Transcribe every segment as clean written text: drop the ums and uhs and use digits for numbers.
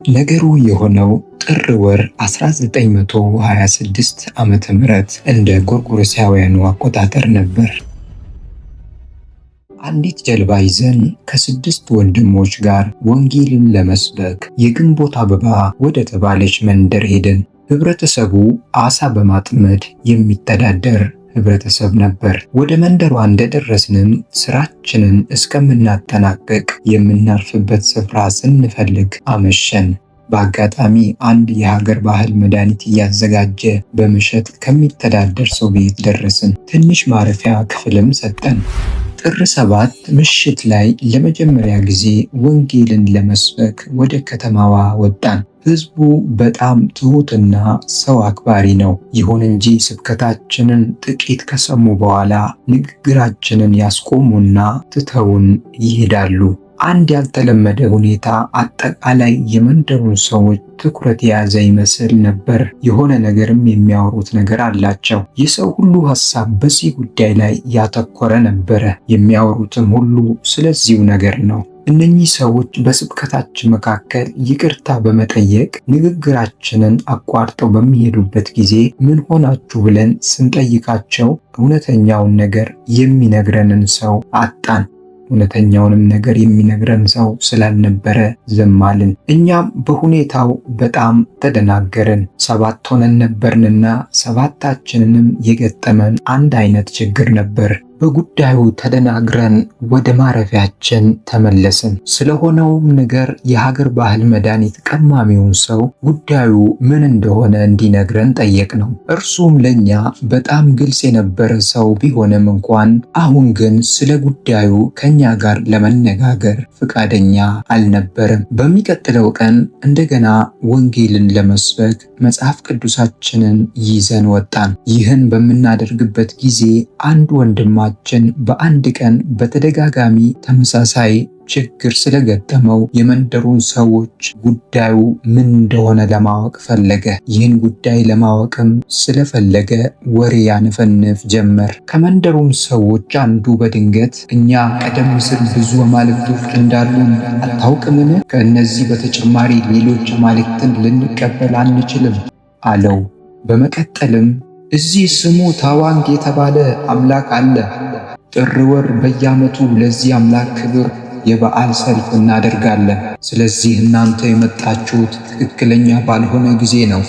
ነገሩ የሆነው ጥር ወር 1926 ዓመተ ምህረት እንደ ጎርጎሮሳውያኑ አቆጣጠር ነበር። አንዲት ጀልባ ይዘን ከ6 ወንድሞች ጋር ወንጌልን ለመስበክ የግንቦት አበባ ወደ ተባለች መንደር ሄደን። ህብረተሰቡ አሳ በማጥመድ የሚተዳደር ህብረተሰብ ነበር። ወደ መንደሯ እንደደረስንም ስራችንን እስከምናጠናቀቅ የምናርፍበት ስፍራ ስንፈልግ አመሸን። በአጋጣሚ አንድ የሀገር ባህል መድኃኒት እያዘጋጀ በመሸጥ ከሚተዳደር ሰው ቤት ደረስን። ትንሽ ማረፊያ ክፍልም ሰጠን። ጥር 7 ምሽት ላይ ለመጀመሪያ ጊዜ ወንጌልን ለመስበክ ወደ ከተማዋ ወጣን። ህዝቡ በጣም ትሁትና ሰው አክባሪ ነው። ይሁን እንጂ ስብከታችንን ጥቂት ከሰሙ በኋላ ንግግራችንን ያስቆሙና ትተውን ይሄዳሉ። አንድ ያልተለመደ ሁኔታ አጠቃላይ የመንደሩን ሰዎች ትኩረት የያዘ ይመስል ነበር። የሆነ ነገርም የሚያወሩት ነገር አላቸው። የሰው ሁሉ ሐሳብ በዚህ ጉዳይ ላይ ያተኮረ ነበረ። የሚያወሩትም ሁሉ ስለዚሁ ነገር ነው። እነኚህ ሰዎች በስብከታችን መካከል ይቅርታ በመጠየቅ ንግግራችንን አቋርጠው በሚሄዱበት ጊዜ ምን ሆናችሁ ብለን ስንጠይቃቸው እውነተኛውን ነገር የሚነግረንን ሰው አጣን። እውነተኛውንም ነገር የሚነግረን ሰው ስላልነበረ ዝም አልን። እኛም በሁኔታው በጣም ተደናገርን። 7 ሆነን ነበርንና 7ታችንንም የገጠመን አንድ አይነት ችግር ነበር። በጉዳዩ ተደናግረን ወደ ማረፊያችን ተመለስን። ስለሆነውም ነገር የሀገር ባህል መድኃኒት ቀማሚውን ሰው ጉዳዩ ምን እንደሆነ እንዲነግረን ጠየቅነው። እርሱም ለኛ በጣም ግልጽ የነበረ ሰው ቢሆንም እንኳን አሁን ግን ስለ ጉዳዩ ከኛ ጋር ለመነጋገር ፈቃደኛ አልነበረም። በሚቀጥለው ቀን እንደገና ወንጌልን ለመስበክ መጽሐፍ ቅዱሳችንን ይዘን ወጣን። ይህን በምናደርግበት ጊዜ አንድ ወንድማ በአንድ ቀን በተደጋጋሚ ተመሳሳይ ችግር ስለገጠመው የመንደሩን ሰዎች ጉዳዩ ምን እንደሆነ ለማወቅ ፈለገ። ይህን ጉዳይ ለማወቅም ስለፈለገ ወሬ ያነፈንፍ ጀመር። ከመንደሩም ሰዎች አንዱ በድንገት እኛ ቀደም ሲል ብዙ አማልክቶች እንዳሉን አታውቅምን? ከእነዚህ በተጨማሪ ሌሎች አማልክትን ልንቀበል አንችልም አለው። በመቀጠልም እዚህ ስሙ ታዋንግ የተባለ አምላክ አለ። ጥር ወር በየዓመቱ ለዚህ አምላክ ክብር የበዓል ሰልፍ እናደርጋለን። ስለዚህ እናንተ የመጣችሁት ትክክለኛ ባልሆነ ጊዜ ነው።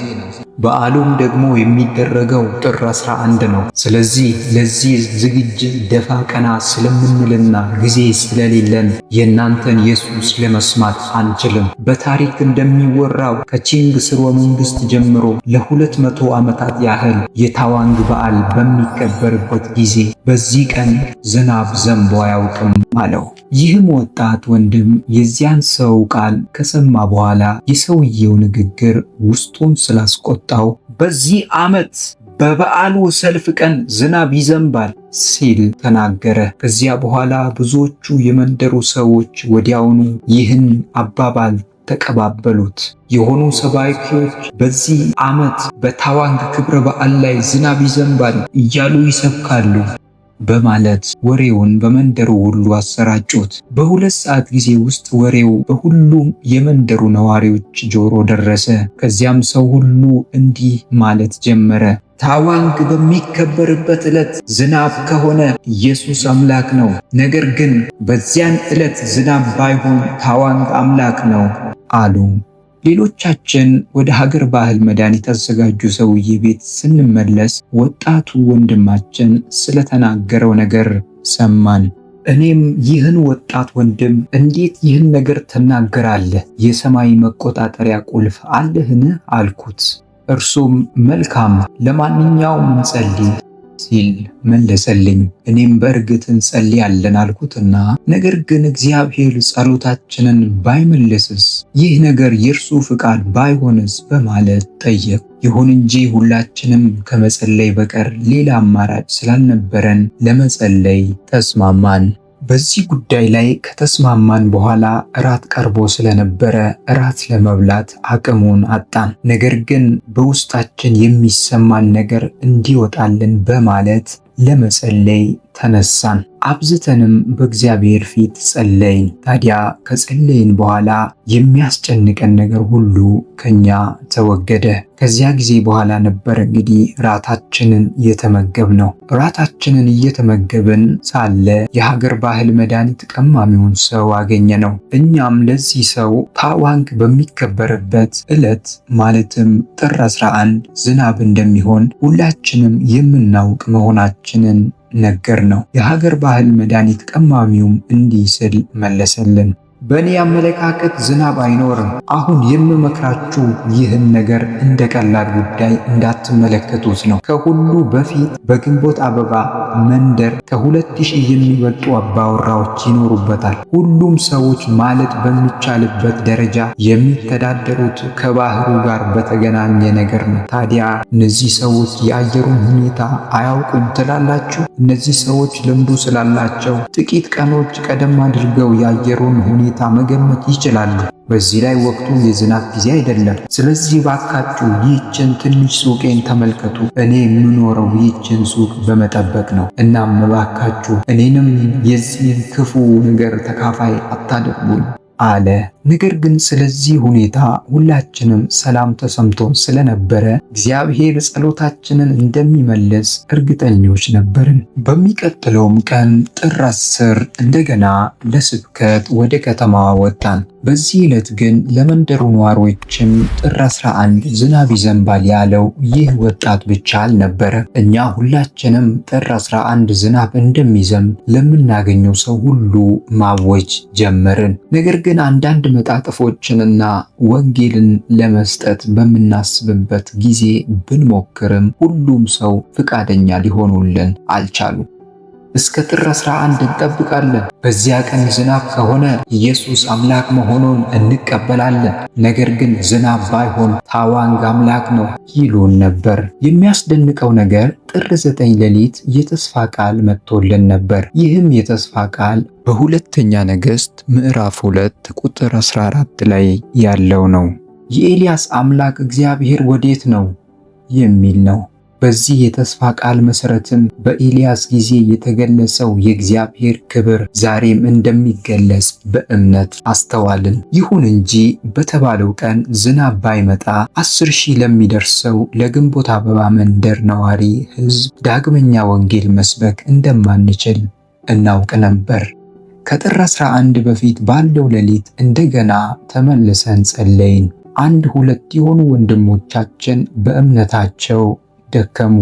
በዓሉም ደግሞ የሚደረገው ጥር 11 ነው። ስለዚህ ለዚህ ዝግጅት ደፋ ቀና ስለምንልና ጊዜ ስለሌለን የእናንተን ኢየሱስ ለመስማት አንችልም። በታሪክ እንደሚወራው ከቺንግ ስርወ መንግስት ጀምሮ ለ200 ዓመታት ያህል የታዋንግ በዓል በሚከበርበት ጊዜ በዚህ ቀን ዝናብ ዘንቦ አያውቅም አለው። ይህም ወጣት ወንድም የዚያን ሰው ቃል ከሰማ በኋላ የሰውየው ንግግር ውስጡን ስላስቆጣው በዚህ ዓመት በበዓሉ ሰልፍ ቀን ዝናብ ይዘንባል ሲል ተናገረ። ከዚያ በኋላ ብዙዎቹ የመንደሩ ሰዎች ወዲያውኑ ይህን አባባል ተቀባበሉት። የሆኑ ሰባኪዎች በዚህ ዓመት በታዋንግ ክብረ በዓል ላይ ዝናብ ይዘንባል እያሉ ይሰብካሉ በማለት ወሬውን በመንደሩ ሁሉ አሰራጩት። በ2 ሰዓት ጊዜ ውስጥ ወሬው በሁሉም የመንደሩ ነዋሪዎች ጆሮ ደረሰ። ከዚያም ሰው ሁሉ እንዲህ ማለት ጀመረ። ታዋንግ በሚከበርበት ዕለት ዝናብ ከሆነ ኢየሱስ አምላክ ነው። ነገር ግን በዚያን ዕለት ዝናብ ባይሆን ታዋንግ አምላክ ነው አሉ። ሌሎቻችን ወደ ሀገር ባህል መድኃኒት አዘጋጁ ሰውዬ ቤት ስንመለስ ወጣቱ ወንድማችን ስለተናገረው ነገር ሰማን። እኔም ይህን ወጣት ወንድም እንዴት ይህን ነገር ትናገራለህ? የሰማይ መቆጣጠሪያ ቁልፍ አለህን? አልኩት። እርሱም መልካም፣ ለማንኛውም እንጸልይ ሲል መለሰልኝ። እኔም በእርግጥ እንጸልያለን አልኩትና ነገር ግን እግዚአብሔር ጸሎታችንን ባይመልስስ? ይህ ነገር የእርሱ ፍቃድ ባይሆንስ? በማለት ጠየቅ። ይሁን እንጂ ሁላችንም ከመጸለይ በቀር ሌላ አማራጭ ስላልነበረን ለመጸለይ ተስማማን። በዚህ ጉዳይ ላይ ከተስማማን በኋላ እራት ቀርቦ ስለነበረ እራት ለመብላት አቅሙን አጣን። ነገር ግን በውስጣችን የሚሰማን ነገር እንዲወጣልን በማለት ለመጸለይ ተነሳን። አብዝተንም በእግዚአብሔር ፊት ጸለይን። ታዲያ ከጸለይን በኋላ የሚያስጨንቀን ነገር ሁሉ ከኛ ተወገደ። ከዚያ ጊዜ በኋላ ነበር እንግዲህ ራታችንን እየተመገብነው። ራታችንን እየተመገብን ሳለ የሀገር ባህል መድኃኒት ቀማሚውን ሰው አገኘነው። እኛም ለዚህ ሰው ታዋንግ በሚከበርበት ዕለት ማለትም ጥር 11 ዝናብ እንደሚሆን ሁላችንም የምናውቅ መሆናችንን ነገር ነው። የሀገር ባህል መድኃኒት ቀማሚውም እንዲህ ስል መለሰልን። በእኔ አመለካከት ዝናብ አይኖርም። አሁን የምመክራችሁ ይህን ነገር እንደ ቀላል ጉዳይ እንዳትመለከቱት ነው። ከሁሉ በፊት በግንቦት አበባ መንደር ከ2000 የሚበልጡ አባወራዎች ይኖሩበታል። ሁሉም ሰዎች ማለት በሚቻልበት ደረጃ የሚተዳደሩት ከባህሩ ጋር በተገናኘ ነገር ነው። ታዲያ እነዚህ ሰዎች የአየሩን ሁኔታ አያውቁም ትላላችሁ? እነዚህ ሰዎች ልምዱ ስላላቸው ጥቂት ቀኖች ቀደም አድርገው የአየሩን ሁኔታ መገመት ይችላሉ። በዚህ ላይ ወቅቱ የዝናብ ጊዜ አይደለም። ስለዚህ ባካችሁ ይህችን ትንሽ ሱቄን ተመልከቱ። እኔ የምኖረው ይህችን ሱቅ በመጠበቅ ነው። እናም ባካችሁ እኔንም የዚህ ክፉ ነገር ተካፋይ አታደርጉኝ አለ። ነገር ግን ስለዚህ ሁኔታ ሁላችንም ሰላም ተሰምቶን ስለነበረ እግዚአብሔር ጸሎታችንን እንደሚመልስ እርግጠኞች ነበርን። በሚቀጥለውም ቀን ጥር 10 እንደገና ለስብከት ወደ ከተማዋ ወጣን። በዚህ ዕለት ግን ለመንደሩ ነዋሪዎችም ጥር 11 ዝናብ ይዘንባል ያለው ይህ ወጣት ብቻ አልነበረ። እኛ ሁላችንም ጥር 11 ዝናብ እንደሚዘንብ ለምናገኘው ሰው ሁሉ ማወጅ ጀመርን። ነገር ግን አንዳንድ መጣጥፎችንና ወንጌልን ለመስጠት በምናስብበት ጊዜ ብንሞክርም ሁሉም ሰው ፍቃደኛ ሊሆኑልን አልቻሉም። እስከ ጥር 11 እንጠብቃለን። በዚያ ቀን ዝናብ ከሆነ ኢየሱስ አምላክ መሆኑን እንቀበላለን። ነገር ግን ዝናብ ባይሆን ታዋንግ አምላክ ነው ይሉን ነበር። የሚያስደንቀው ነገር ጥር 9 ሌሊት የተስፋ ቃል መጥቶልን ነበር። ይህም የተስፋ ቃል በሁለተኛ ነገሥት ምዕራፍ 2 ቁጥር 14 ላይ ያለው ነው። የኤልያስ አምላክ እግዚአብሔር ወዴት ነው የሚል ነው። በዚህ የተስፋ ቃል መሰረትም በኤልያስ ጊዜ የተገለጸው የእግዚአብሔር ክብር ዛሬም እንደሚገለጽ በእምነት አስተዋልን። ይሁን እንጂ በተባለው ቀን ዝናብ ባይመጣ 10,000 ለሚደርሰው ለግንቦት አበባ መንደር ነዋሪ ሕዝብ ዳግመኛ ወንጌል መስበክ እንደማንችል እናውቅ ነበር። ከጥር 11 በፊት ባለው ሌሊት እንደገና ተመልሰን ጸለይን። 1-2 የሆኑ ወንድሞቻችን በእምነታቸው ደከሙ።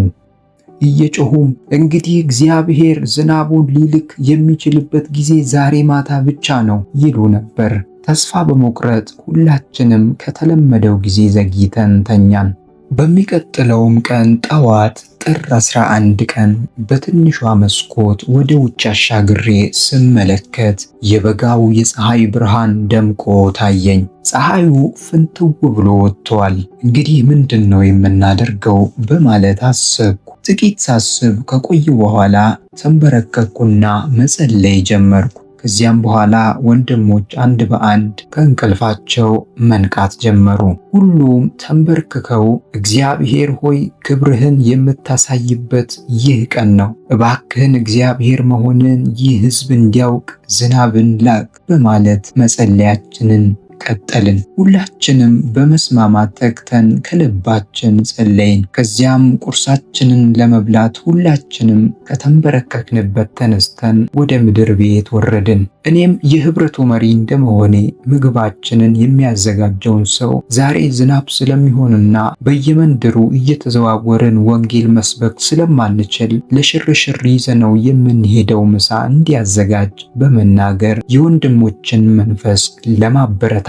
እየጮሁም እንግዲህ እግዚአብሔር ዝናቡን ሊልክ የሚችልበት ጊዜ ዛሬ ማታ ብቻ ነው ይሉ ነበር። ተስፋ በመቁረጥ ሁላችንም ከተለመደው ጊዜ ዘግይተን ተኛን። በሚቀጥለውም ቀን ጠዋት ጥር 11 ቀን በትንሿ መስኮት ወደ ውጭ አሻግሬ ስመለከት የበጋው የፀሐይ ብርሃን ደምቆ ታየኝ። ፀሐዩ ፍንትው ብሎ ወጥቷል። እንግዲህ ምንድን ነው የምናደርገው በማለት አሰብኩ። ጥቂት ሳስብ ከቆዩ በኋላ ተንበረከኩና መጸለይ ጀመርኩ። ከዚያም በኋላ ወንድሞች አንድ በአንድ ከእንቅልፋቸው መንቃት ጀመሩ። ሁሉም ተንበርክከው እግዚአብሔር ሆይ ክብርህን የምታሳይበት ይህ ቀን ነው፣ እባክህን እግዚአብሔር መሆንን ይህ ሕዝብ እንዲያውቅ ዝናብን ላክ በማለት መጸለያችንን ቀጠልን። ሁላችንም በመስማማት ተግተን ከልባችን ጸለይን። ከዚያም ቁርሳችንን ለመብላት ሁላችንም ከተንበረከክንበት ተነስተን ወደ ምድር ቤት ወረድን። እኔም የህብረቱ መሪ እንደመሆኔ ምግባችንን የሚያዘጋጀውን ሰው ዛሬ ዝናብ ስለሚሆንና በየመንደሩ እየተዘዋወርን ወንጌል መስበክ ስለማንችል ለሽርሽር ይዘነው የምንሄደው ምሳ እንዲያዘጋጅ በመናገር የወንድሞችን መንፈስ ለማበረታታት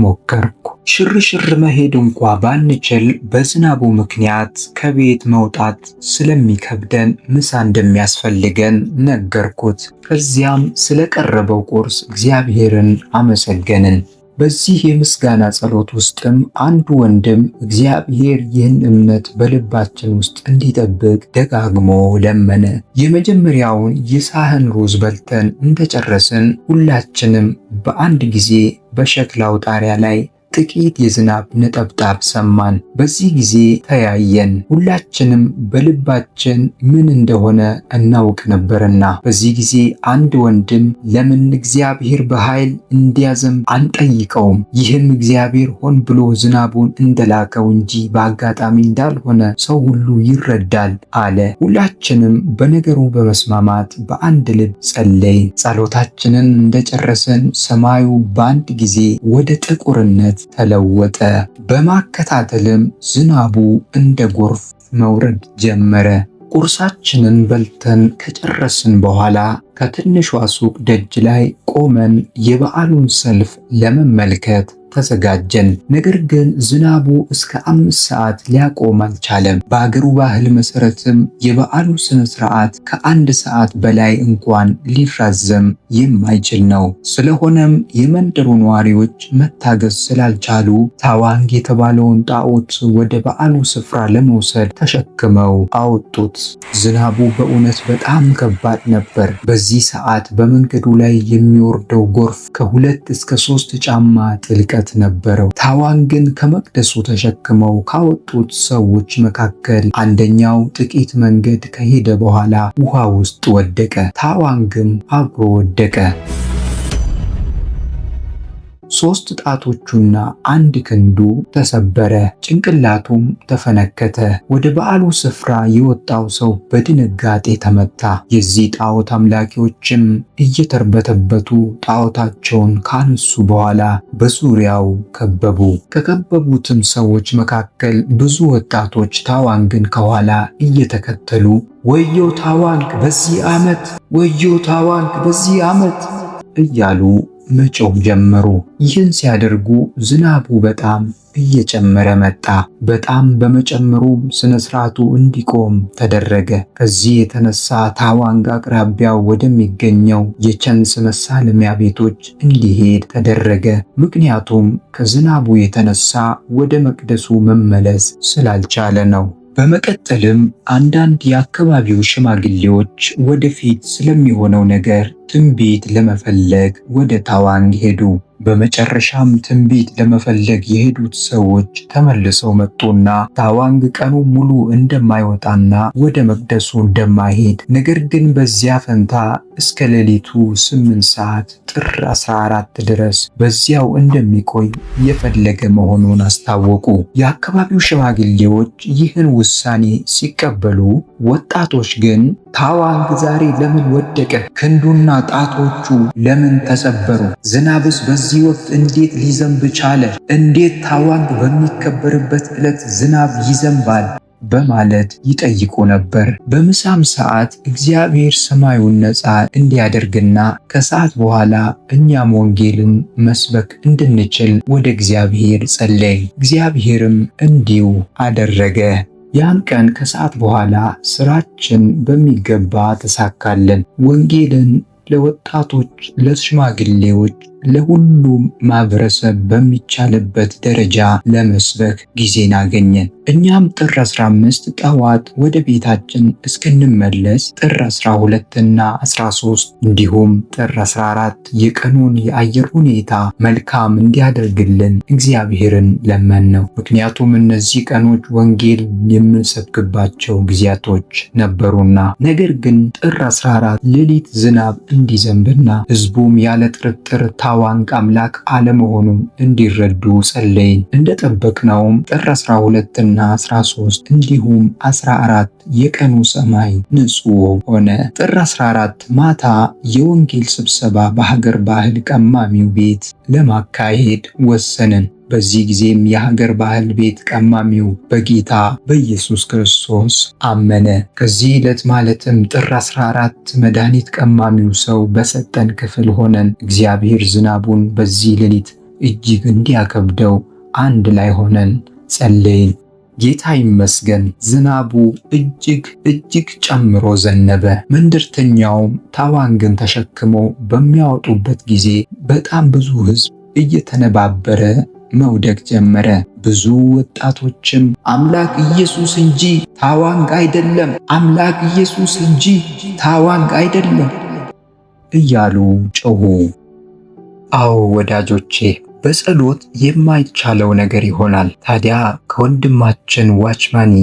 ሞከርኩ። ሽርሽር መሄድ እንኳ ባንችል በዝናቡ ምክንያት ከቤት መውጣት ስለሚከብደን ምሳ እንደሚያስፈልገን ነገርኩት። ከዚያም ስለቀረበው ቁርስ እግዚአብሔርን አመሰገንን። በዚህ የምስጋና ጸሎት ውስጥም አንዱ ወንድም እግዚአብሔር ይህን እምነት በልባችን ውስጥ እንዲጠብቅ ደጋግሞ ለመነ። የመጀመሪያውን የሳህን ሩዝ በልተን እንደጨረስን ሁላችንም በአንድ ጊዜ በሸክላው ጣሪያ ላይ ጥቂት የዝናብ ነጠብጣብ ሰማን። በዚህ ጊዜ ተያየን። ሁላችንም በልባችን ምን እንደሆነ እናውቅ ነበርና። በዚህ ጊዜ አንድ ወንድም ለምን እግዚአብሔር በኃይል እንዲያዘንብ አንጠይቀውም? ይህም እግዚአብሔር ሆን ብሎ ዝናቡን እንደላከው እንጂ በአጋጣሚ እንዳልሆነ ሰው ሁሉ ይረዳል አለ። ሁላችንም በነገሩ በመስማማት በአንድ ልብ ጸለይን። ጸሎታችንን እንደጨረስን ሰማዩ በአንድ ጊዜ ወደ ጥቁርነት ተለወጠ። በማከታተልም ዝናቡ እንደ ጎርፍ መውረድ ጀመረ። ቁርሳችንን በልተን ከጨረስን በኋላ ከትንሿ ሱቅ ደጅ ላይ ቆመን የበዓሉን ሰልፍ ለመመልከት ተዘጋጀን። ነገር ግን ዝናቡ እስከ 5 ሰዓት ሊያቆም አልቻለም። በአገሩ ባህል መሰረትም የበዓሉ ስነ ስርዓት ከ1 ሰዓት በላይ እንኳን ሊራዘም የማይችል ነው። ስለሆነም የመንደሩ ነዋሪዎች መታገስ ስላልቻሉ ታዋንግ የተባለውን ጣዖት ወደ በዓሉ ስፍራ ለመውሰድ ተሸክመው አወጡት። ዝናቡ በእውነት በጣም ከባድ ነበር። በዚህ ሰዓት በመንገዱ ላይ የሚወርደው ጎርፍ ከ2 እስከ 3 ጫማ ጥልቀት ነበረው። ታዋንግን ከመቅደሱ ተሸክመው ካወጡት ሰዎች መካከል አንደኛው ጥቂት መንገድ ከሄደ በኋላ ውሃ ውስጥ ወደቀ። ታዋንግም አብሮ ወደቀ። 3 ጣቶቹና 1 ክንዱ ተሰበረ፣ ጭንቅላቱም ተፈነከተ። ወደ በዓሉ ስፍራ የወጣው ሰው በድንጋጤ ተመታ። የዚህ ጣዖት አምላኪዎችም እየተርበተበቱ ጣዖታቸውን ካነሱ በኋላ በዙሪያው ከበቡ። ከከበቡትም ሰዎች መካከል ብዙ ወጣቶች ታዋንግን ከኋላ እየተከተሉ ወዮ ታዋንግ በዚህ ዓመት፣ ወዮ ታዋንግ በዚህ ዓመት እያሉ መጮህ ጀመሩ። ይህን ሲያደርጉ ዝናቡ በጣም እየጨመረ መጣ። በጣም በመጨመሩም ስነ ስርዓቱ እንዲቆም ተደረገ። ከዚህ የተነሳ ታዋንግ አቅራቢያው ወደሚገኘው የቸንስ መሳለሚያ ቤቶች እንዲሄድ ተደረገ። ምክንያቱም ከዝናቡ የተነሳ ወደ መቅደሱ መመለስ ስላልቻለ ነው። በመቀጠልም አንዳንድ የአካባቢው ሽማግሌዎች ወደፊት ስለሚሆነው ነገር ትንቢት ለመፈለግ ወደ ታዋንግ ሄዱ። በመጨረሻም ትንቢት ለመፈለግ የሄዱት ሰዎች ተመልሰው መጡና ታዋንግ ቀኑ ሙሉ እንደማይወጣና ወደ መቅደሱ እንደማይሄድ፣ ነገር ግን በዚያ ፈንታ እስከ ሌሊቱ 8 ሰዓት ጥር 14 ድረስ በዚያው እንደሚቆይ የፈለገ መሆኑን አስታወቁ። የአካባቢው ሽማግሌዎች ይህን ውሳኔ ሲቀበሉ፣ ወጣቶች ግን ታዋንግ ዛሬ ለምን ወደቀ? ክንዱና ጣቶቹ ለምን ተሰበሩ? ዝናብስ በዚህ ወቅት እንዴት ሊዘንብ ቻለ? እንዴት ታዋንግ በሚከበርበት ዕለት ዝናብ ይዘንባል? በማለት ይጠይቁ ነበር። በምሳም ሰዓት እግዚአብሔር ሰማዩን ነፃ እንዲያደርግና ከሰዓት በኋላ እኛም ወንጌልን መስበክ እንድንችል ወደ እግዚአብሔር ጸለይ። እግዚአብሔርም እንዲሁ አደረገ። ያን ቀን ከሰዓት በኋላ ስራችን በሚገባ ተሳካልን። ወንጌልን ለወጣቶች፣ ለሽማግሌዎች፣ ለሁሉም ማህበረሰብ በሚቻልበት ደረጃ ለመስበክ ጊዜን አገኘን። እኛም ጥር 15 ጠዋት ወደ ቤታችን እስክንመለስ ጥር 12 እና 13 እንዲሁም ጥር 14 የቀኑን የአየር ሁኔታ መልካም እንዲያደርግልን እግዚአብሔርን ለመነው። ምክንያቱም እነዚህ ቀኖች ወንጌል የምንሰብክባቸው ጊዜያቶች ነበሩና። ነገር ግን ጥር 14 ሌሊት ዝናብ እንዲዘንብና ህዝቡም ያለ ጥርጥር ታዋንግ አምላክ አለመሆኑን እንዲረዱ ጸለይን። እንደጠበቅነውም ጥር 12 እና 13 እንዲሁም 14 የቀኑ ሰማይ ንጹህ ሆነ። ጥር 14 ማታ የወንጌል ስብሰባ በሀገር ባህል ቀማሚው ቤት ለማካሄድ ወሰንን። በዚህ ጊዜም የሀገር ባህል ቤት ቀማሚው በጌታ በኢየሱስ ክርስቶስ አመነ። ከዚህ ዕለት ማለትም ጥር 14 መድኃኒት ቀማሚው ሰው በሰጠን ክፍል ሆነን እግዚአብሔር ዝናቡን በዚህ ሌሊት እጅግ እንዲያከብደው አንድ ላይ ሆነን ጸለይን። ጌታ ይመስገን። ዝናቡ እጅግ ጨምሮ ዘነበ። መንደርተኛውም ታዋንግን ተሸክሞ በሚያወጡበት ጊዜ በጣም ብዙ ሕዝብ እየተነባበረ መውደቅ ጀመረ። ብዙ ወጣቶችም አምላክ ኢየሱስ እንጂ ታዋንግ አይደለም፣ አምላክ ኢየሱስ እንጂ ታዋንግ አይደለም እያሉ ጮሁ። አዎ ወዳጆቼ፣ በጸሎት የማይቻለው ነገር ይሆናል። ታዲያ ከወንድማችን ዋችማኒ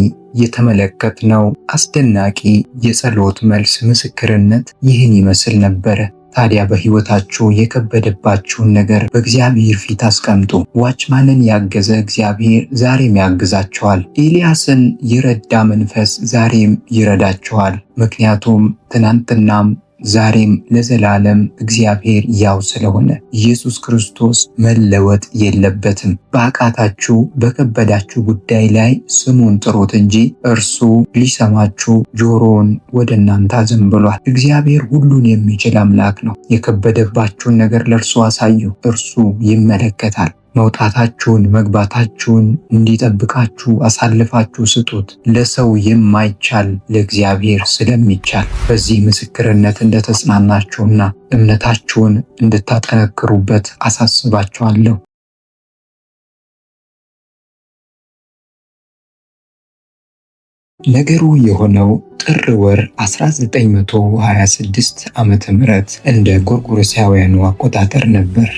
የተመለከትነው አስደናቂ የጸሎት መልስ ምስክርነት ይህን ይመስል ነበረ። ታዲያ በሕይወታችሁ የከበደባችሁን ነገር በእግዚአብሔር ፊት አስቀምጡ። ዋችማንን ያገዘ እግዚአብሔር ዛሬም ያግዛችኋል። ኤልያስን የረዳ መንፈስ ዛሬም ይረዳችኋል። ምክንያቱም ትናንትናም ዛሬም ለዘላለም እግዚአብሔር ያው ስለሆነ ኢየሱስ ክርስቶስ መለወጥ የለበትም። በአቃታችሁ በከበዳችሁ ጉዳይ ላይ ስሙን ጥሩት እንጂ እርሱ ሊሰማችሁ ጆሮውን ወደ እናንተ አዘንብሏል። እግዚአብሔር ሁሉን የሚችል አምላክ ነው። የከበደባችሁን ነገር ለእርሱ አሳዩ፣ እርሱ ይመለከታል። መውጣታችሁን መግባታችሁን እንዲጠብቃችሁ አሳልፋችሁ ስጡት። ለሰው የማይቻል ለእግዚአብሔር ስለሚቻል። በዚህ ምስክርነት እንደተጽናናችሁና እምነታችሁን እንድታጠነክሩበት አሳስባችኋለሁ። ነገሩ የሆነው ጥር ወር 1926 ዓመተ ምህረት እንደ ጎርጎሮሳውያኑ አቆጣጠር ነበር።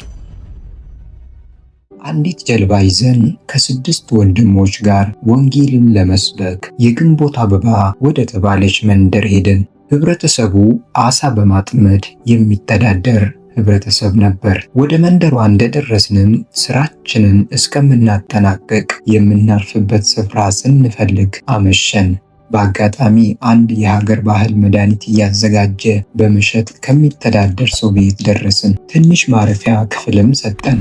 አንዲት ጀልባ ይዘን ከ6 ወንድሞች ጋር ወንጌልን ለመስበክ የግንቦት አበባ ወደ ተባለች መንደር ሄድን። ህብረተሰቡ አሳ በማጥመድ የሚተዳደር ህብረተሰብ ነበር። ወደ መንደሯ እንደደረስንም ስራችንን እስከምናጠናቀቅ የምናርፍበት ስፍራ ስንፈልግ አመሸን። በአጋጣሚ አንድ የሀገር ባህል መድኃኒት እያዘጋጀ በመሸጥ ከሚተዳደር ሰው ቤት ደረስን። ትንሽ ማረፊያ ክፍልም ሰጠን።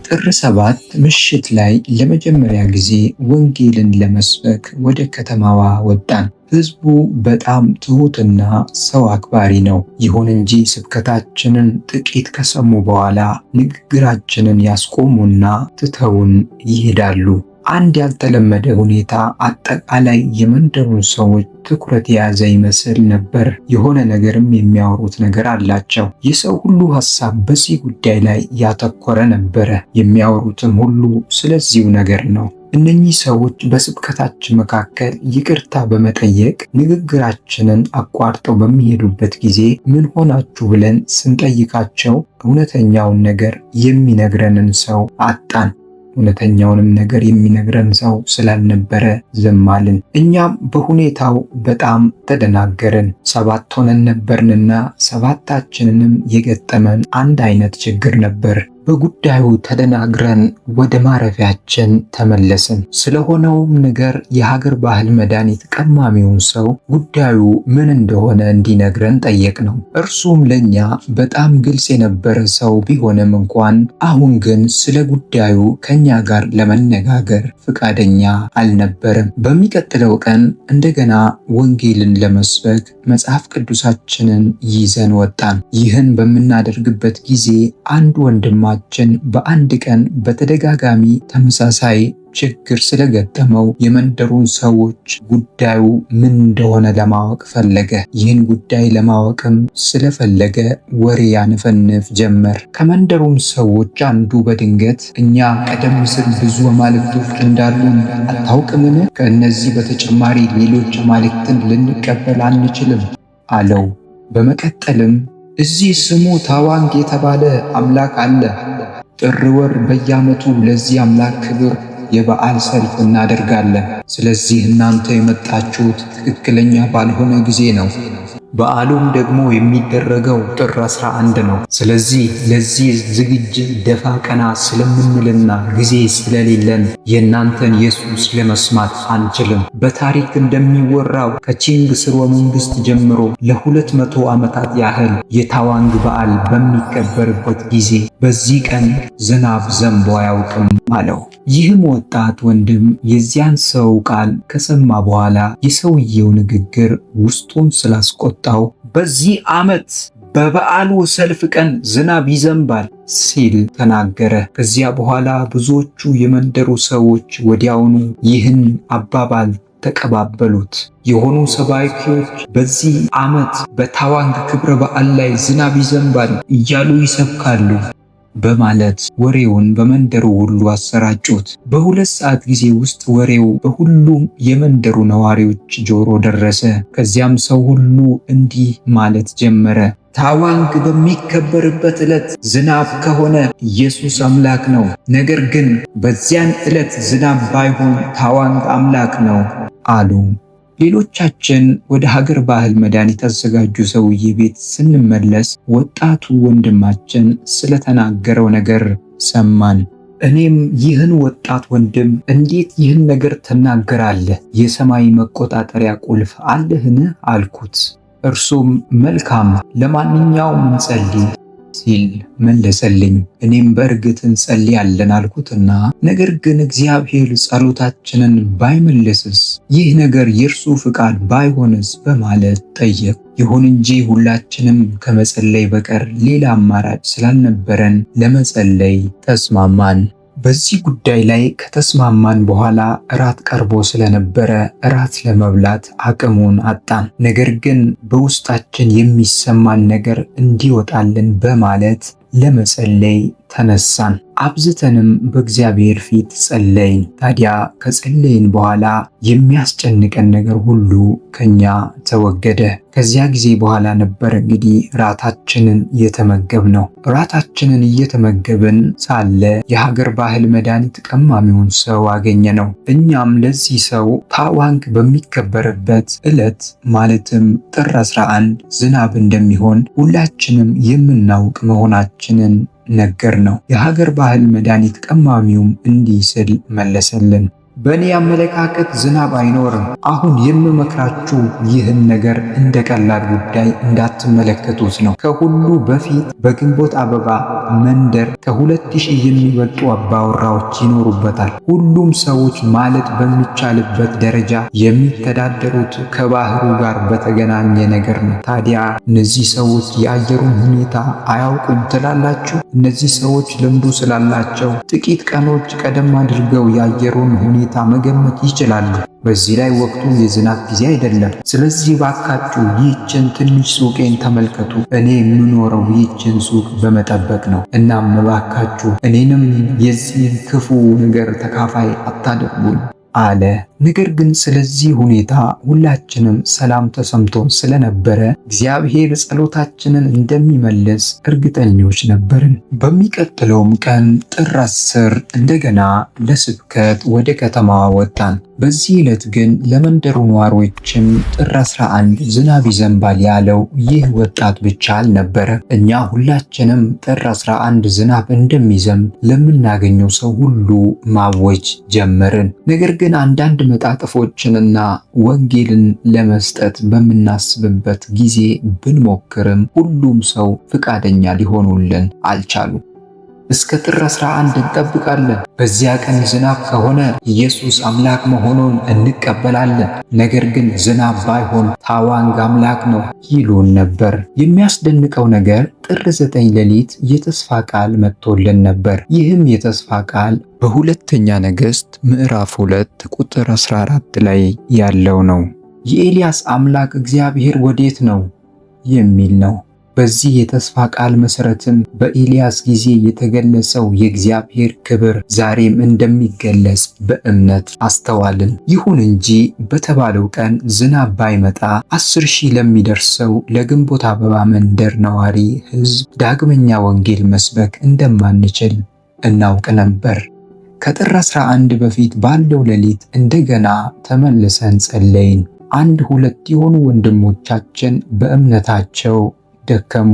ጥር 7 ምሽት ላይ ለመጀመሪያ ጊዜ ወንጌልን ለመስበክ ወደ ከተማዋ ወጣን። ህዝቡ በጣም ትሁትና ሰው አክባሪ ነው። ይሁን እንጂ ስብከታችንን ጥቂት ከሰሙ በኋላ ንግግራችንን ያስቆሙና ትተውን ይሄዳሉ። አንድ ያልተለመደ ሁኔታ አጠቃላይ የመንደሩን ሰዎች ትኩረት የያዘ ይመስል ነበር። የሆነ ነገርም የሚያወሩት ነገር አላቸው። የሰው ሁሉ ሐሳብ በዚህ ጉዳይ ላይ ያተኮረ ነበረ። የሚያወሩትም ሁሉ ስለዚሁ ነገር ነው። እነኚህ ሰዎች በስብከታችን መካከል ይቅርታ በመጠየቅ ንግግራችንን አቋርጠው በሚሄዱበት ጊዜ ምን ሆናችሁ ብለን ስንጠይቃቸው እውነተኛውን ነገር የሚነግረንን ሰው አጣን። እውነተኛውንም ነገር የሚነግረን ሰው ስላልነበረ ዝም አልን። እኛም በሁኔታው በጣም ተደናገርን። 7 ሆነን ነበርንና 7ታችንንም የገጠመን አንድ አይነት ችግር ነበር። በጉዳዩ ተደናግረን ወደ ማረፊያችን ተመለስን። ስለሆነውም ነገር የሀገር ባህል መድኃኒት ቀማሚውን ሰው ጉዳዩ ምን እንደሆነ እንዲነግረን ጠየቅነው። እርሱም ለኛ በጣም ግልጽ የነበረ ሰው ቢሆንም እንኳን አሁን ግን ስለ ጉዳዩ ከኛ ጋር ለመነጋገር ፍቃደኛ አልነበረም። በሚቀጥለው ቀን እንደገና ወንጌልን ለመስበክ መጽሐፍ ቅዱሳችንን ይዘን ወጣን። ይህን በምናደርግበት ጊዜ አንድ ወንድማ በአንድ ቀን በተደጋጋሚ ተመሳሳይ ችግር ስለገጠመው የመንደሩን ሰዎች ጉዳዩ ምን እንደሆነ ለማወቅ ፈለገ። ይህን ጉዳይ ለማወቅም ስለፈለገ ወሬ ያነፈንፍ ጀመር። ከመንደሩም ሰዎች አንዱ በድንገት እኛ ቀደም ሲል ብዙ አማልክቶች እንዳሉን አታውቅምን? ከእነዚህ በተጨማሪ ሌሎች አማልክትን ልንቀበል አንችልም አለው። በመቀጠልም እዚህ ስሙ ታዋንግ የተባለ አምላክ አለ። ጥር ወር በየዓመቱ ለዚህ አምላክ ክብር የበዓል ሰልፍ እናደርጋለን። ስለዚህ እናንተ የመጣችሁት ትክክለኛ ባልሆነ ጊዜ ነው። በዓሉም ደግሞ የሚደረገው ጥር 11 ነው። ስለዚህ ለዚህ ዝግጅት ደፋ ቀና ስለምንልና ጊዜ ስለሌለን የእናንተን ኢየሱስ ለመስማት አንችልም። በታሪክ እንደሚወራው ከቺንግ ስርወ መንግስት ጀምሮ ለ200 ዓመታት ያህል የታዋንግ በዓል በሚከበርበት ጊዜ በዚህ ቀን ዝናብ ዘንቦ አያውቅም አለው። ይህም ወጣት ወንድም የዚያን ሰው ቃል ከሰማ በኋላ የሰውየው ንግግር ውስጡን ስላስቆጣው በዚህ ዓመት በበዓሉ ሰልፍ ቀን ዝናብ ይዘንባል ሲል ተናገረ። ከዚያ በኋላ ብዙዎቹ የመንደሩ ሰዎች ወዲያውኑ ይህን አባባል ተቀባበሉት። የሆኑ ሰባኪዎች በዚህ ዓመት በታዋንግ ክብረ በዓል ላይ ዝናብ ይዘንባል እያሉ ይሰብካሉ በማለት ወሬውን በመንደሩ ሁሉ አሰራጩት። በ2 ሰዓት ጊዜ ውስጥ ወሬው በሁሉም የመንደሩ ነዋሪዎች ጆሮ ደረሰ። ከዚያም ሰው ሁሉ እንዲህ ማለት ጀመረ፣ ታዋንግ በሚከበርበት ዕለት ዝናብ ከሆነ ኢየሱስ አምላክ ነው። ነገር ግን በዚያን ዕለት ዝናብ ባይሆን ታዋንግ አምላክ ነው አሉ። ሌሎቻችን ወደ ሀገር ባህል መድኃኒት አዘጋጁ ሰውዬ ቤት ስንመለስ ወጣቱ ወንድማችን ስለተናገረው ነገር ሰማን። እኔም ይህን ወጣት ወንድም እንዴት ይህን ነገር ትናገራለህ? የሰማይ መቆጣጠሪያ ቁልፍ አለህን? አልኩት። እርሱም መልካም፣ ለማንኛውም እንጸልይ ሲል መለሰልኝ። እኔም በእርግጥ እንጸልያለን አልኩትና ነገር ግን እግዚአብሔር ጸሎታችንን ባይመልስስ፣ ይህ ነገር የእርሱ ፍቃድ ባይሆንስ በማለት ጠየቅ። ይሁን እንጂ ሁላችንም ከመጸለይ በቀር ሌላ አማራጭ ስላልነበረን ለመጸለይ ተስማማን። በዚህ ጉዳይ ላይ ከተስማማን በኋላ እራት ቀርቦ ስለነበረ እራት ለመብላት አቅሙን አጣን። ነገር ግን በውስጣችን የሚሰማን ነገር እንዲወጣልን በማለት ለመጸለይ ተነሳን። አብዝተንም በእግዚአብሔር ፊት ጸለይን። ታዲያ ከጸለይን በኋላ የሚያስጨንቀን ነገር ሁሉ ከኛ ተወገደ። ከዚያ ጊዜ በኋላ ነበር እንግዲህ ራታችንን እየተመገብነው። ራታችንን እየተመገብን ሳለ የሀገር ባህል መድኃኒት ቀማሚውን ሰው አገኘነው። እኛም ለዚህ ሰው ታዋንግ በሚከበርበት ዕለት ማለትም ጥር 11 ዝናብ እንደሚሆን ሁላችንም የምናውቅ መሆናችንን ነገር ነው። የሀገር ባህል መድኃኒት ቀማሚውም እንዲህ ስል መለሰልን። በእኔ አመለካከት ዝናብ አይኖርም። አሁን የምመክራችሁ ይህን ነገር እንደ ቀላል ጉዳይ እንዳትመለከቱት ነው። ከሁሉ በፊት በግንቦት አበባ መንደር ከ2000 የሚበልጡ አባወራዎች ይኖሩበታል። ሁሉም ሰዎች ማለት በሚቻልበት ደረጃ የሚተዳደሩት ከባህሩ ጋር በተገናኘ ነገር ነው። ታዲያ እነዚህ ሰዎች የአየሩን ሁኔታ አያውቁም ትላላችሁ? እነዚህ ሰዎች ልምዱ ስላላቸው ጥቂት ቀኖች ቀደም አድርገው የአየሩን ሁኔታ መገመት ይችላሉ። በዚህ ላይ ወቅቱ የዝናብ ጊዜ አይደለም። ስለዚህ ባካችሁ ይህችን ትንሽ ሱቄን ተመልከቱ። እኔ የምኖረው ይህችን ሱቅ በመጠበቅ ነው። እናም ባካችሁ እኔንም የዚህ ክፉ ነገር ተካፋይ አታደርጉኝ አለ። ነገር ግን ስለዚህ ሁኔታ ሁላችንም ሰላም ተሰምቶ ስለነበረ እግዚአብሔር ጸሎታችንን እንደሚመልስ እርግጠኞች ነበርን። በሚቀጥለውም ቀን ጥር 10 እንደገና ለስብከት ወደ ከተማዋ ወጣን። በዚህ ዕለት ግን ለመንደሩ ነዋሪዎችም ጥር 11 ዝናብ ይዘንባል ያለው ይህ ወጣት ብቻ አልነበረ። እኛ ሁላችንም ጥር 11 ዝናብ እንደሚዘንብ ለምናገኘው ሰው ሁሉ ማወጅ ጀመርን። ነገር ግን አንዳንድ መጣጥፎችንና ወንጌልን ለመስጠት በምናስብበት ጊዜ ብንሞክርም ሁሉም ሰው ፍቃደኛ ሊሆኑልን አልቻሉም። እስከ ጥር 11 እንጠብቃለን። በዚያ ቀን ዝናብ ከሆነ ኢየሱስ አምላክ መሆኑን እንቀበላለን። ነገር ግን ዝናብ ባይሆን ታዋንግ አምላክ ነው ይሉን ነበር። የሚያስደንቀው ነገር ጥር 9 ሌሊት የተስፋ ቃል መጥቶልን ነበር። ይህም የተስፋ ቃል በሁለተኛ ነገሥት ምዕራፍ 2 ቁጥር 14 ላይ ያለው ነው። የኤልያስ አምላክ እግዚአብሔር ወዴት ነው የሚል ነው። በዚህ የተስፋ ቃል መሰረትም በኤልያስ ጊዜ የተገለጸው የእግዚአብሔር ክብር ዛሬም እንደሚገለጽ በእምነት አስተዋልን። ይሁን እንጂ በተባለው ቀን ዝናብ ባይመጣ 10,000 ለሚደርሰው ለግንቦት አበባ መንደር ነዋሪ ሕዝብ ዳግመኛ ወንጌል መስበክ እንደማንችል እናውቅ ነበር። ከጥር 11 በፊት ባለው ሌሊት እንደገና ተመልሰን ጸለይን። 1-2 የሆኑ ወንድሞቻችን በእምነታቸው ደከሙ።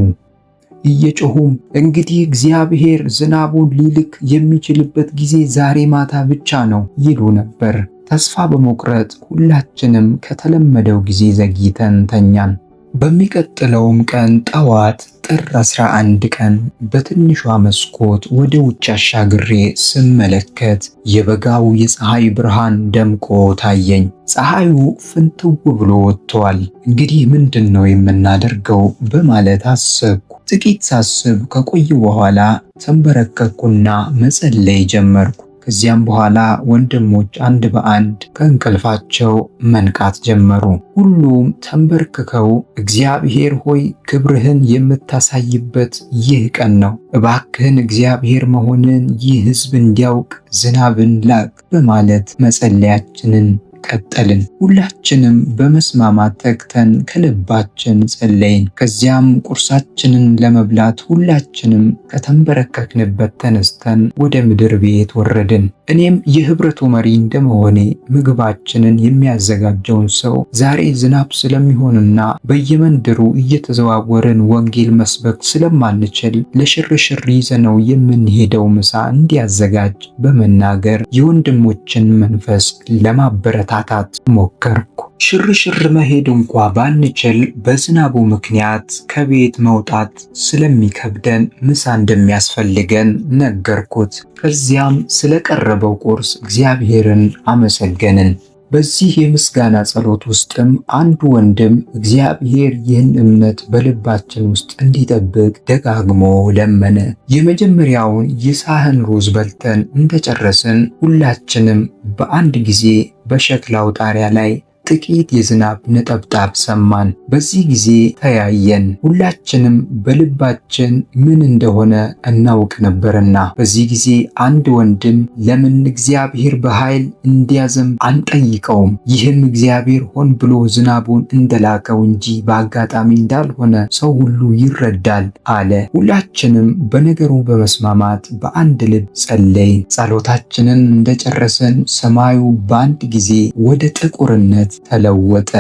እየጮሁም እንግዲህ እግዚአብሔር ዝናቡን ሊልክ የሚችልበት ጊዜ ዛሬ ማታ ብቻ ነው ይሉ ነበር። ተስፋ በመቁረጥ ሁላችንም ከተለመደው ጊዜ ዘግይተን ተኛን። በሚቀጥለውም ቀን ጠዋት ጥር 11 ቀን በትንሿ መስኮት ወደ ውጭ አሻግሬ ስመለከት የበጋው የፀሐይ ብርሃን ደምቆ ታየኝ። ፀሐዩ ፍንትው ብሎ ወጥቷል። እንግዲህ ምንድን ነው የምናደርገው በማለት አሰብኩ። ጥቂት ሳስብ ከቆየ በኋላ ተንበረከኩና መጸለይ ጀመርኩ። ከዚያም በኋላ ወንድሞች አንድ በአንድ ከእንቅልፋቸው መንቃት ጀመሩ። ሁሉም ተንበርክከው እግዚአብሔር ሆይ ክብርህን የምታሳይበት ይህ ቀን ነው፣ እባክህን እግዚአብሔር መሆንን ይህ ሕዝብ እንዲያውቅ ዝናብን ላክ በማለት መጸለያችንን ቀጠልን። ሁላችንም በመስማማት ተግተን ከልባችን ጸለይን። ከዚያም ቁርሳችንን ለመብላት ሁላችንም ከተንበረከክንበት ተነስተን ወደ ምድር ቤት ወረድን። እኔም የህብረቱ መሪ እንደመሆኔ ምግባችንን የሚያዘጋጀውን ሰው ዛሬ ዝናብ ስለሚሆንና በየመንደሩ እየተዘዋወርን ወንጌል መስበክ ስለማንችል ለሽርሽር ይዘነው የምንሄደው ምሳ እንዲያዘጋጅ በመናገር የወንድሞችን መንፈስ ለማበረታታት ሞከርኩ። ሽርሽር መሄድ እንኳ ባንችል በዝናቡ ምክንያት ከቤት መውጣት ስለሚከብደን ምሳ እንደሚያስፈልገን ነገርኩት። ከዚያም ስለቀረበው ቁርስ እግዚአብሔርን አመሰገንን። በዚህ የምስጋና ጸሎት ውስጥም አንዱ ወንድም እግዚአብሔር ይህን እምነት በልባችን ውስጥ እንዲጠብቅ ደጋግሞ ለመነ። የመጀመሪያውን የሳህን ሩዝ በልተን እንደጨረስን ሁላችንም በአንድ ጊዜ በሸክላው ጣሪያ ላይ ጥቂት የዝናብ ነጠብጣብ ሰማን። በዚህ ጊዜ ተያየን። ሁላችንም በልባችን ምን እንደሆነ እናውቅ ነበርና በዚህ ጊዜ አንድ ወንድም ለምን እግዚአብሔር በኃይል እንዲያዘንብ አንጠይቀውም? ይህም እግዚአብሔር ሆን ብሎ ዝናቡን እንደላከው እንጂ በአጋጣሚ እንዳልሆነ ሰው ሁሉ ይረዳል አለ። ሁላችንም በነገሩ በመስማማት በአንድ ልብ ጸለይን። ጸሎታችንን እንደጨረሰን ሰማዩ በአንድ ጊዜ ወደ ጥቁርነት ተለወጠ።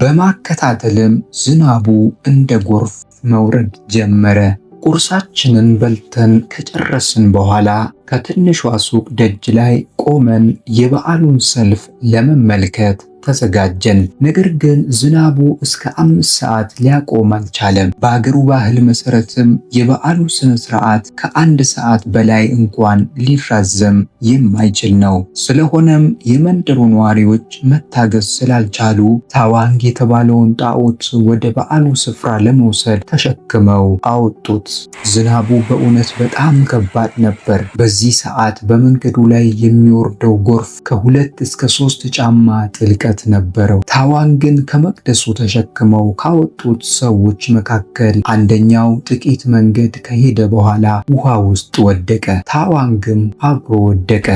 በማከታተልም ዝናቡ እንደ ጎርፍ መውረድ ጀመረ። ቁርሳችንን በልተን ከጨረስን በኋላ ከትንሿ ሱቅ ደጅ ላይ ቆመን የበዓሉን ሰልፍ ለመመልከት ተዘጋጀን። ነገር ግን ዝናቡ እስከ 5 ሰዓት ሊያቆም አልቻለም። በአገሩ ባህል መሰረትም የበዓሉ ስነ ስርዓት ከ1 ሰዓት በላይ እንኳን ሊራዘም የማይችል ነው። ስለሆነም የመንደሩ ነዋሪዎች መታገስ ስላልቻሉ ታዋንግ የተባለውን ጣዖት ወደ በዓሉ ስፍራ ለመውሰድ ተሸክመው አወጡት። ዝናቡ በእውነት በጣም ከባድ ነበር። በዚህ ሰዓት በመንገዱ ላይ የሚወርደው ጎርፍ ከ2 እስከ 3 ጫማ ጥልቀት ነበረው። ታዋንግን ከመቅደሱ ተሸክመው ካወጡት ሰዎች መካከል አንደኛው ጥቂት መንገድ ከሄደ በኋላ ውሃ ውስጥ ወደቀ። ታዋንግም አብሮ ወደቀ።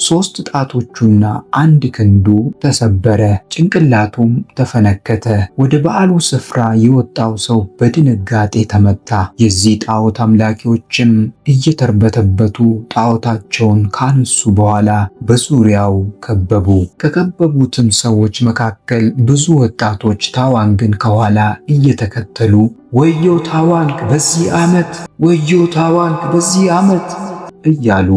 3 ጣቶቹና 1 ክንዱ ተሰበረ፣ ጭንቅላቱም ተፈነከተ። ወደ በዓሉ ስፍራ የወጣው ሰው በድንጋጤ ተመታ። የዚህ ጣዖት አምላኪዎችም እየተርበተበቱ ጣዖታቸውን ካነሱ በኋላ በዙሪያው ከበቡ። ከከበቡትም ሰዎች መካከል ብዙ ወጣቶች ታዋንግን ከኋላ እየተከተሉ ወዮ ታዋንግ በዚህ ዓመት፣ ወዮ ታዋንግ በዚህ ዓመት እያሉ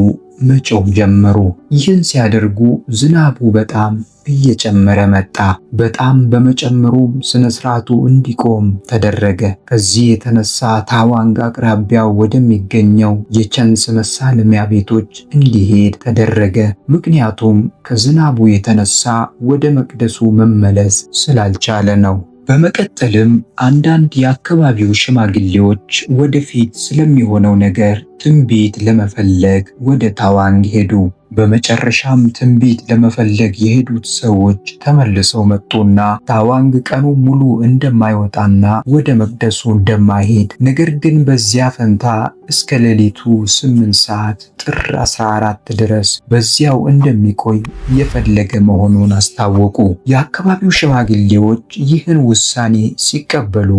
መጮህ ጀመሩ። ይህን ሲያደርጉ ዝናቡ በጣም እየጨመረ መጣ። በጣም በመጨመሩም ስነ ስርዓቱ እንዲቆም ተደረገ። ከዚህ የተነሳ ታዋንግ አቅራቢያው ወደሚገኘው የቸንስ መሳለሚያ ቤቶች እንዲሄድ ተደረገ። ምክንያቱም ከዝናቡ የተነሳ ወደ መቅደሱ መመለስ ስላልቻለ ነው። በመቀጠልም አንዳንድ የአካባቢው ሽማግሌዎች ወደፊት ስለሚሆነው ነገር ትንቢት ለመፈለግ ወደ ታዋንግ ሄዱ። በመጨረሻም ትንቢት ለመፈለግ የሄዱት ሰዎች ተመልሰው መጡና ታዋንግ ቀኑ ሙሉ እንደማይወጣና ወደ መቅደሱ እንደማይሄድ፣ ነገር ግን በዚያ ፈንታ እስከ ሌሊቱ 8 ሰዓት ጥር 14 ድረስ በዚያው እንደሚቆይ የፈለገ መሆኑን አስታወቁ። የአካባቢው ሽማግሌዎች ይህን ውሳኔ ሲቀበሉ፣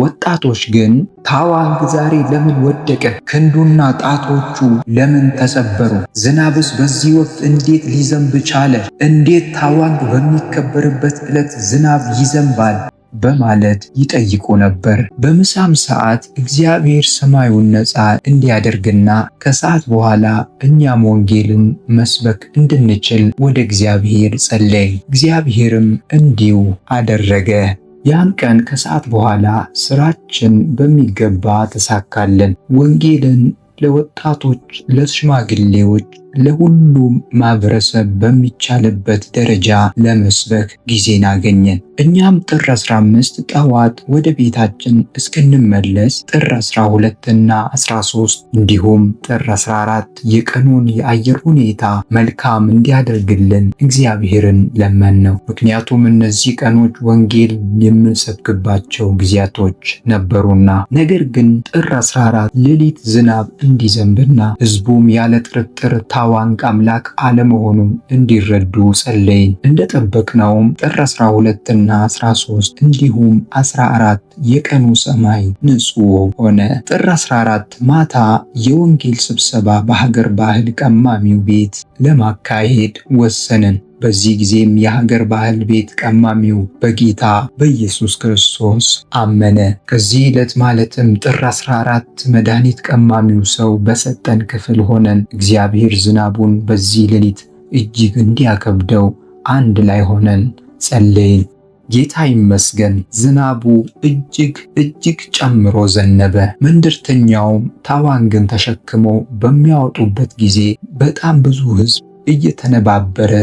ወጣቶች ግን ታዋንግ ዛሬ ለምን ወደቀ? ክንዱና ጣቶቹ ለምን ተሰበሩ? ዝናብስ በዚህ ወቅት እንዴት ሊዘንብ ቻለ? እንዴት ታዋንግ በሚከበርበት ዕለት ዝናብ ይዘንባል? በማለት ይጠይቁ ነበር። በምሳም ሰዓት እግዚአብሔር ሰማዩን ነፃ እንዲያደርግና ከሰዓት በኋላ እኛም ወንጌልን መስበክ እንድንችል ወደ እግዚአብሔር ጸለይ። እግዚአብሔርም እንዲሁ አደረገ። ያን ቀን ከሰዓት በኋላ ስራችን በሚገባ ተሳካልን። ወንጌልን ለወጣቶች፣ ለሽማግሌዎች፣ ለሁሉም ማህበረሰብ በሚቻልበት ደረጃ ለመስበክ ጊዜን አገኘን። እኛም ጥር 15 ጠዋት ወደ ቤታችን እስክንመለስ ጥር 12 እና 13 እንዲሁም ጥር 14 የቀኑን የአየር ሁኔታ መልካም እንዲያደርግልን እግዚአብሔርን ለመነው። ምክንያቱም እነዚህ ቀኖች ወንጌል የምንሰብክባቸው ጊዜያቶች ነበሩና። ነገር ግን ጥር 14 ሌሊት ዝናብ እንዲዘንብና ህዝቡም ያለ ጥርጥር የታዋንግ አምላክ አለመሆኑን እንዲረዱ ጸለይን። እንደጠበቅነውም ጥር 12 እና 13 እንዲሁም 14 የቀኑ ሰማይ ንጹህ ሆነ። ጥር 14 ማታ የወንጌል ስብሰባ በሀገር ባህል ቀማሚው ቤት ለማካሄድ ወሰንን። በዚህ ጊዜም የሀገር ባህል ቤት ቀማሚው በጌታ በኢየሱስ ክርስቶስ አመነ። ከዚህ ዕለት ማለትም ጥር 14 መድኃኒት ቀማሚው ሰው በሰጠን ክፍል ሆነን እግዚአብሔር ዝናቡን በዚህ ሌሊት እጅግ እንዲያከብደው አንድ ላይ ሆነን ጸለይን። ጌታ ይመስገን፣ ዝናቡ እጅግ ጨምሮ ዘነበ። መንደርተኛውም ታዋንግን ተሸክመው በሚያወጡበት ጊዜ በጣም ብዙ ሕዝብ እየተነባበረ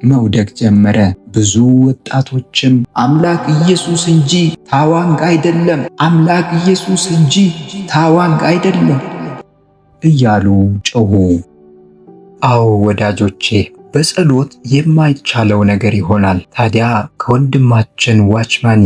መውደቅ ጀመረ። ብዙ ወጣቶችም አምላክ ኢየሱስ እንጂ ታዋንግ አይደለም፣ አምላክ ኢየሱስ እንጂ ታዋንግ አይደለም እያሉ ጮኹ። አዎ ወዳጆቼ፣ በጸሎት የማይቻለው ነገር ይሆናል። ታዲያ ከወንድማችን ዋችማኒ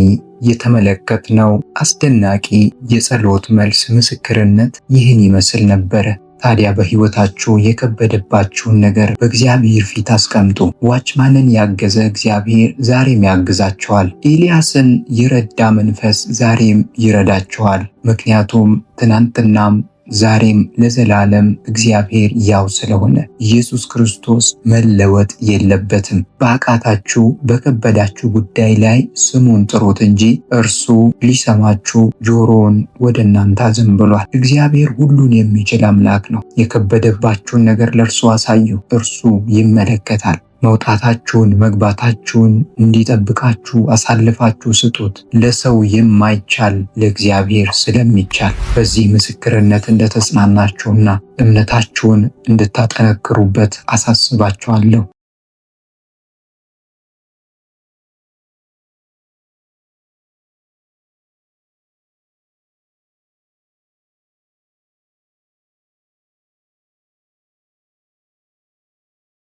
የተመለከትነው አስደናቂ የጸሎት መልስ ምስክርነት ይህን ይመስል ነበረ። ታዲያ በሕይወታችሁ የከበደባችሁን ነገር በእግዚአብሔር ፊት አስቀምጡ። ዋችማንን ያገዘ እግዚአብሔር ዛሬም ያግዛችኋል። ኤልያስን የረዳ መንፈስ ዛሬም ይረዳችኋል። ምክንያቱም ትናንትናም ዛሬም ለዘላለም እግዚአብሔር ያው ስለሆነ ኢየሱስ ክርስቶስ መለወጥ የለበትም። በአቃታችሁ በከበዳችሁ ጉዳይ ላይ ስሙን ጥሩት እንጂ እርሱ ሊሰማችሁ ጆሮውን ወደ እናንተ አዘንብሏል። እግዚአብሔር ሁሉን የሚችል አምላክ ነው። የከበደባችሁን ነገር ለእርሱ አሳዩ፣ እርሱ ይመለከታል። መውጣታችሁን መግባታችሁን እንዲጠብቃችሁ አሳልፋችሁ ስጡት። ለሰው የማይቻል ለእግዚአብሔር ስለሚቻል። በዚህ ምስክርነት እንደተጽናናችሁና እምነታችሁን እንድታጠነክሩበት አሳስባችኋለሁ።